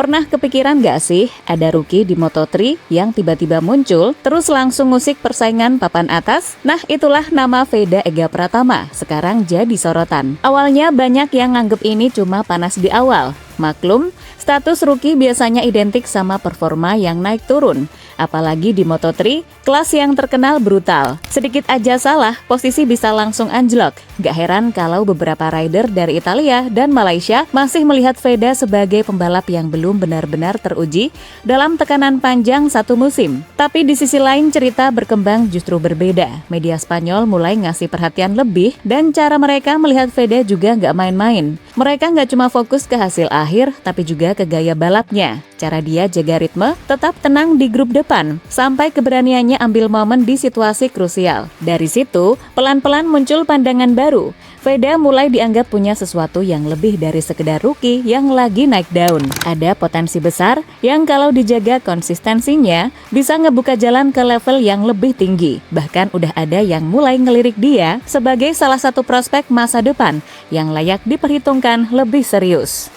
Pernah kepikiran gak sih ada rookie di Moto3 yang tiba-tiba muncul terus langsung ngusik persaingan papan atas? Nah, itulah nama Veda Ega Pratama sekarang jadi sorotan. Awalnya banyak yang nganggep ini cuma panas di awal. Maklum, status rookie biasanya identik sama performa yang naik turun. Apalagi di Moto3, kelas yang terkenal brutal. Sedikit aja salah, posisi bisa langsung anjlok. Gak heran kalau beberapa rider dari Italia dan Malaysia masih melihat Veda sebagai pembalap yang belum benar-benar teruji dalam tekanan panjang satu musim. Tapi di sisi lain cerita berkembang justru berbeda. Media Spanyol mulai ngasih perhatian lebih dan cara mereka melihat Veda juga gak main-main. Mereka gak cuma fokus ke hasil akhir, tapi juga ke gaya balapnya. Cara dia jaga ritme, tetap tenang di grup depan, sampai keberaniannya ambil momen di situasi krusial. Dari situ, pelan-pelan muncul pandangan baru. Veda mulai dianggap punya sesuatu yang lebih dari sekedar rookie yang lagi naik daun. Ada potensi besar yang kalau dijaga konsistensinya, bisa ngebuka jalan ke level yang lebih tinggi. Bahkan udah ada yang mulai ngelirik dia sebagai salah satu prospek masa depan yang layak diperhitungkan lebih serius.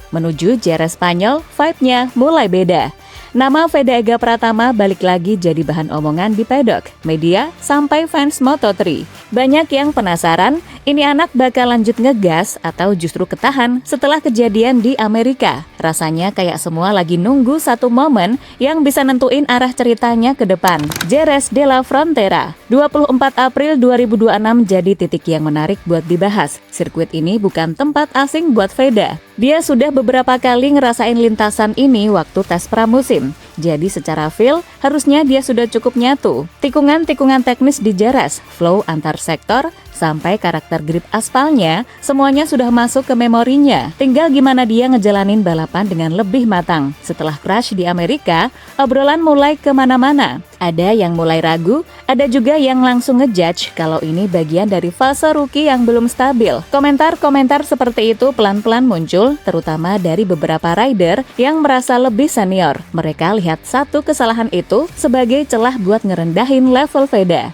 Menuju JR Spanyol, vibe-nya mulai beda. Nama Veda Ega Pratama balik lagi jadi bahan omongan di pedok, media, sampai fans Moto3. Banyak yang penasaran, ini anak bakal lanjut ngegas atau justru ketahan setelah kejadian di Amerika. Rasanya kayak semua lagi nunggu satu momen yang bisa nentuin arah ceritanya ke depan. Jerez de la Frontera, 24 April 2026 jadi titik yang menarik buat dibahas. Sirkuit ini bukan tempat asing buat Veda. Dia sudah beberapa kali ngerasain lintasan ini waktu tes pramusim. Jadi secara feel, harusnya dia sudah cukup nyatu. Tikungan-tikungan teknis di Jerez, flow antar sektor, sampai karakter grip aspalnya, semuanya sudah masuk ke memorinya. Tinggal gimana dia ngejalanin balapan dengan lebih matang. Setelah crash di Amerika, obrolan mulai kemana-mana. Ada yang mulai ragu, ada juga yang langsung ngejudge kalau ini bagian dari fase rookie yang belum stabil. Komentar-komentar seperti itu pelan-pelan muncul, terutama dari beberapa rider yang merasa lebih senior. Mereka lihat satu kesalahan itu sebagai celah buat ngerendahin level Veda.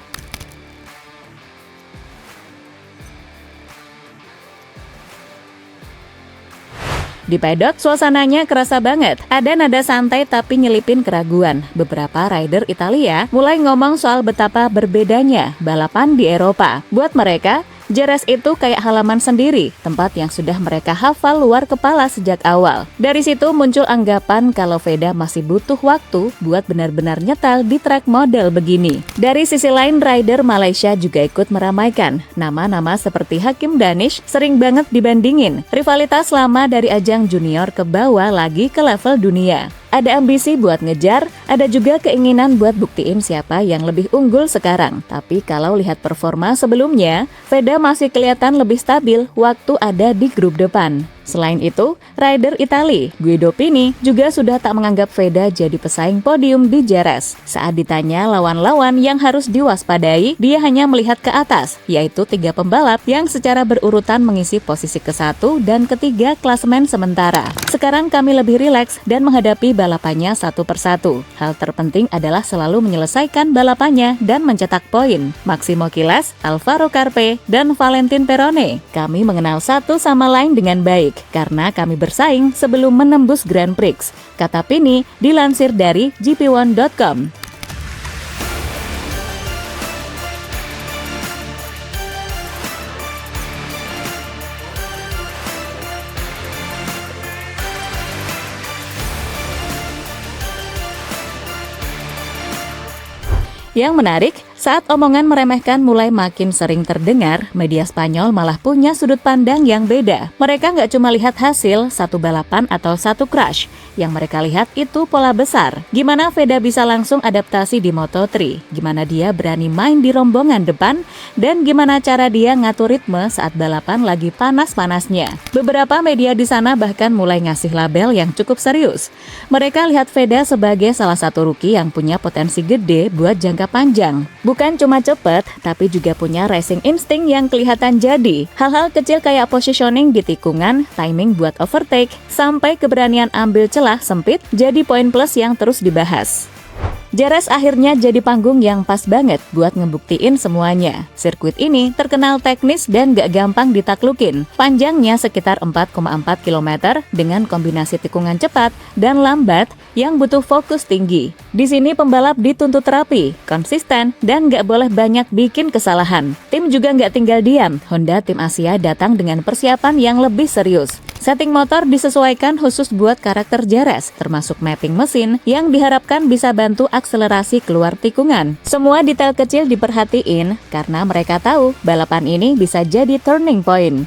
Di pedok, suasananya kerasa banget. Ada nada santai tapi nyelipin keraguan. Beberapa rider Italia mulai ngomong soal betapa berbedanya balapan di Eropa. Buat mereka, Jerez itu kayak halaman sendiri, tempat yang sudah mereka hafal luar kepala sejak awal. Dari situ muncul anggapan kalau Veda masih butuh waktu buat benar-benar nyetel di track model begini. Dari sisi lain, rider Malaysia juga ikut meramaikan. Nama-nama seperti Hakim Danish sering banget dibandingin. Rivalitas lama dari ajang junior ke bawah lagi ke level dunia. Ada ambisi buat ngejar, ada juga keinginan buat buktiin siapa yang lebih unggul sekarang. Tapi kalau lihat performa sebelumnya, Veda masih kelihatan lebih stabil waktu ada di grup depan. Selain itu, rider Itali, Guido Pini, juga sudah tak menganggap Veda jadi pesaing podium di Jerez. Saat ditanya lawan-lawan yang harus diwaspadai, dia hanya melihat ke atas, yaitu 3 pembalap yang secara berurutan mengisi posisi ke-1 dan ke-3 klasemen sementara. Sekarang kami lebih rileks dan menghadapi balapannya satu persatu. Hal terpenting adalah selalu menyelesaikan balapannya dan mencetak poin. Maximo Kiles, Alvaro Carpe, dan Valentin Perone. Kami mengenal satu sama lain dengan baik karena kami bersaing sebelum menembus Grand Prix, kata Pini dilansir dari gp1.com. Yang menarik, saat omongan meremehkan mulai makin sering terdengar, media Spanyol malah punya sudut pandang yang beda. Mereka nggak cuma lihat hasil satu balapan atau satu crash. Yang mereka lihat itu pola besar. Gimana Veda bisa langsung adaptasi di Moto3? Gimana dia berani main di rombongan depan? Dan gimana cara dia ngatur ritme saat balapan lagi panas-panasnya? Beberapa media di sana bahkan mulai ngasih label yang cukup serius. Mereka lihat Veda sebagai salah satu rookie yang punya potensi gede buat jangka jangka panjang. Bukan cuma cepet, tapi juga punya racing insting yang kelihatan jadi. Hal-hal kecil kayak positioning di tikungan, timing buat overtake, sampai keberanian ambil celah sempit jadi poin plus yang terus dibahas. Jerez akhirnya jadi panggung yang pas banget buat ngebuktiin semuanya. Sirkuit ini terkenal teknis dan gak gampang ditaklukin. Panjangnya sekitar 4,4 km dengan kombinasi tikungan cepat dan lambat yang butuh fokus tinggi. Di sini pembalap dituntut rapi, konsisten, dan gak boleh banyak bikin kesalahan. Tim juga gak tinggal diam. Honda tim Asia datang dengan persiapan yang lebih serius. Setting motor disesuaikan khusus buat karakter Jerez, termasuk mapping mesin yang diharapkan bisa bantu akselerasi keluar tikungan. Semua detail kecil diperhatiin karena mereka tahu balapan ini bisa jadi turning point.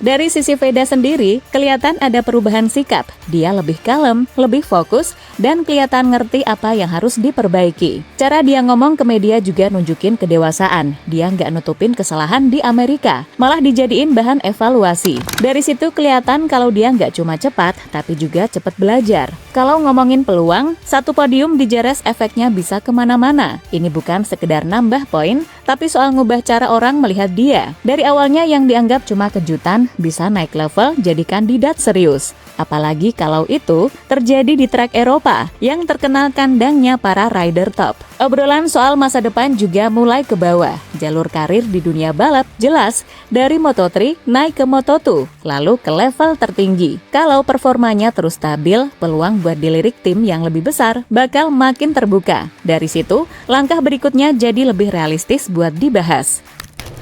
Dari sisi Veda sendiri, kelihatan ada perubahan sikap. Dia lebih kalem, lebih fokus, dan kelihatan ngerti apa yang harus diperbaiki. Cara dia ngomong ke media juga nunjukin kedewasaan. Dia nggak nutupin kesalahan di Amerika, malah dijadiin bahan evaluasi. Dari situ kelihatan kalau dia nggak cuma cepat, tapi juga cepat belajar. Kalau ngomongin peluang, satu podium di Jerez efeknya bisa kemana-mana. Ini bukan sekedar nambah poin, tapi soal ngubah cara orang melihat dia. Dari awalnya yang dianggap cuma kejutan, bisa naik level jadi kandidat serius. Apalagi kalau itu terjadi di trek Eropa yang terkenal kandangnya para rider top. Obrolan soal masa depan juga mulai ke bawah. Jalur karir di dunia balap jelas dari Moto3 naik ke Moto2, lalu ke level tertinggi. Kalau performanya terus stabil, peluang buat dilirik tim yang lebih besar bakal makin terbuka. Dari situ, langkah berikutnya jadi lebih realistis buat dibahas.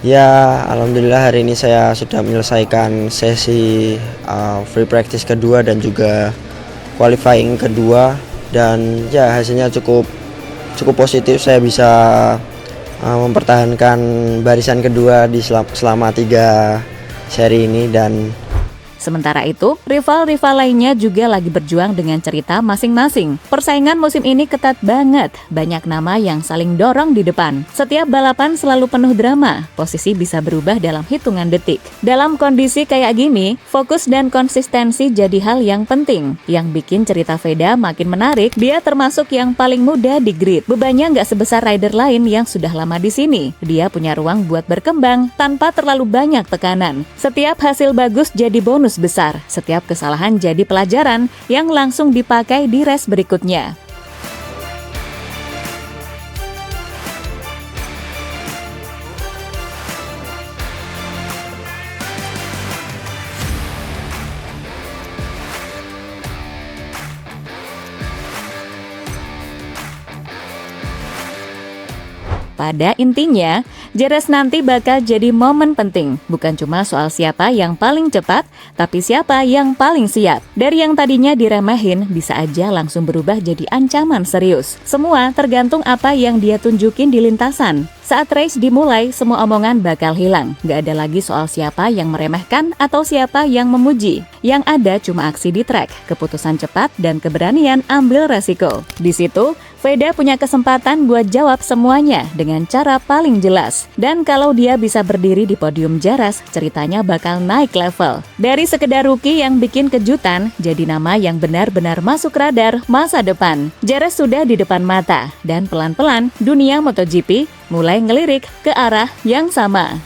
Ya, alhamdulillah hari ini saya sudah menyelesaikan sesi free practice kedua dan juga qualifying kedua, dan ya hasilnya cukup positif. Saya bisa mempertahankan barisan kedua di selama 3 seri ini. Dan sementara itu, rival-rival lainnya juga lagi berjuang dengan cerita masing-masing. Persaingan musim ini ketat banget, banyak nama yang saling dorong di depan. Setiap balapan selalu penuh drama, posisi bisa berubah dalam hitungan detik. Dalam kondisi kayak gini, fokus dan konsistensi jadi hal yang penting. Yang bikin cerita Veda makin menarik, dia termasuk yang paling muda di grid. Bebannya nggak sebesar rider lain yang sudah lama di sini. Dia punya ruang buat berkembang tanpa terlalu banyak tekanan. Setiap hasil bagus jadi bonus besar. Setiap kesalahan jadi pelajaran yang langsung dipakai di race berikutnya. Pada intinya, Jerez nanti bakal jadi momen penting, bukan cuma soal siapa yang paling cepat, tapi siapa yang paling siap. Dari yang tadinya diremehin, bisa aja langsung berubah jadi ancaman serius. Semua tergantung apa yang dia tunjukin di lintasan. Saat race dimulai, semua omongan bakal hilang. Gak ada lagi soal siapa yang meremehkan atau siapa yang memuji. Yang ada cuma aksi di track, keputusan cepat, dan keberanian ambil resiko. Di situ, Veda punya kesempatan buat jawab semuanya dengan cara paling jelas. Dan kalau dia bisa berdiri di podium Jerez, ceritanya bakal naik level. Dari sekedar rookie yang bikin kejutan, jadi nama yang benar-benar masuk radar masa depan. Jerez sudah di depan mata, dan pelan-pelan dunia MotoGP mulai ngelirik ke arah yang sama.